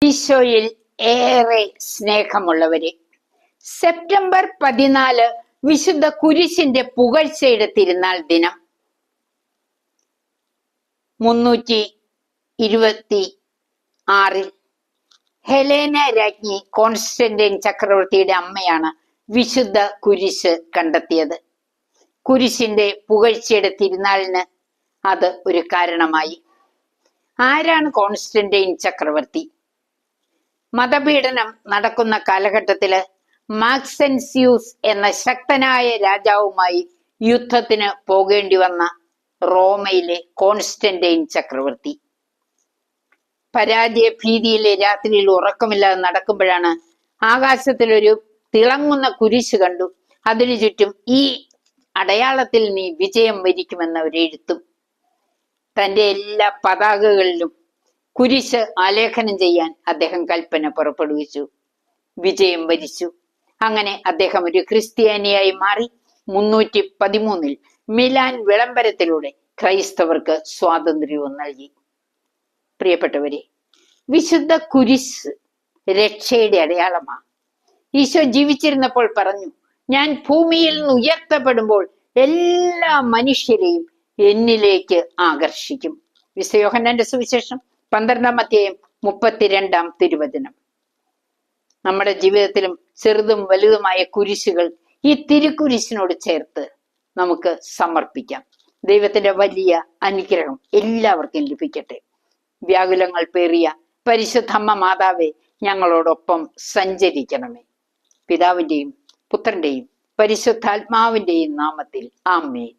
ഈശോയിൽ ഏറെ സ്നേഹമുള്ളവരെ, സെപ്റ്റംബർ 14 വിശുദ്ധ കുരിശിന്റെ പുകഴ്ചയുടെ തിരുനാൾ ദിനം. 326 ഹെലേന രാജ്ഞി കോൺസ്റ്റന്റൈൻ ചക്രവർത്തിയുടെ അമ്മയാണ് വിശുദ്ധ കുരിശ് കണ്ടെത്തിയത്. കുരിശിന്റെ പുകഴ്ചയുടെ തിരുനാളിന് അത് ഒരു കാരണമായി. ആരാണ് കോൺസ്റ്റന്റൈൻ ചക്രവർത്തി? മതപീഡനം നടക്കുന്ന കാലഘട്ടത്തില് മാക്സെൻസിയൂസ് എന്ന ശക്തനായ രാജാവുമായി യുദ്ധത്തിന് പോകേണ്ടി വന്ന റോമയിലെ കോൺസ്റ്റന്റൈൻ ചക്രവർത്തി. പരാജയ ഭീതിയിലെ രാത്രിയിൽ ഉറക്കമില്ലാതെ നടക്കുമ്പോഴാണ് ആകാശത്തിലൊരു തിളങ്ങുന്ന കുരിശ് കണ്ടു. അതിനു ചുറ്റും ഈ അടയാളത്തിൽ നീ വിജയം വരിക്കുമെന്ന ഒരു എഴുത്തും. തന്റെ എല്ലാ പതാകകളിലും കുരിശ് ആലേഖനം ചെയ്യാൻ അദ്ദേഹം കൽപ്പന പുറപ്പെടുവിച്ചു. വിജയം വരിച്ചു. അങ്ങനെ അദ്ദേഹം ഒരു ക്രിസ്ത്യാനിയായി മാറി. 313 മിലാൻ വിളംബരത്തിലൂടെ ക്രൈസ്തവർക്ക് സ്വാതന്ത്ര്യവും നൽകി. പ്രിയപ്പെട്ടവരെ, വിശുദ്ധ കുരിശ് രക്ഷയുടെ അടയാളമാണ്. ഈശോ ജീവിച്ചിരുന്നപ്പോൾ പറഞ്ഞു, ഞാൻ ഭൂമിയിൽ നിന്ന് ഉയർത്തപ്പെടുമ്പോൾ എല്ലാ മനുഷ്യരെയും എന്നിലേക്ക് ആകർഷിക്കും. വിശുദ്ധ യോഹന്നാന്റെ സുവിശേഷം 12-ാം അധ്യായം 32-ാം തിരുവചനം. നമ്മുടെ ജീവിതത്തിലും ചെറുതും വലുതുമായ കുരിശുകൾ ഈ തിരുക്കുരിശിനോട് ചേർത്ത് നമുക്ക് സമർപ്പിക്കാം. ദൈവത്തിന്റെ വലിയ അനുഗ്രഹം എല്ലാവർക്കും ലഭിക്കട്ടെ. വ്യാകുലങ്ങൾ പേറിയ പരിശുദ്ധമ്മ മാതാവേ, ഞങ്ങളോടൊപ്പം സഞ്ചരിക്കണമേ. പിതാവിന്റെയും പുത്രന്റെയും പരിശുദ്ധാത്മാവിന്റെയും നാമത്തിൽ ആമേൻ.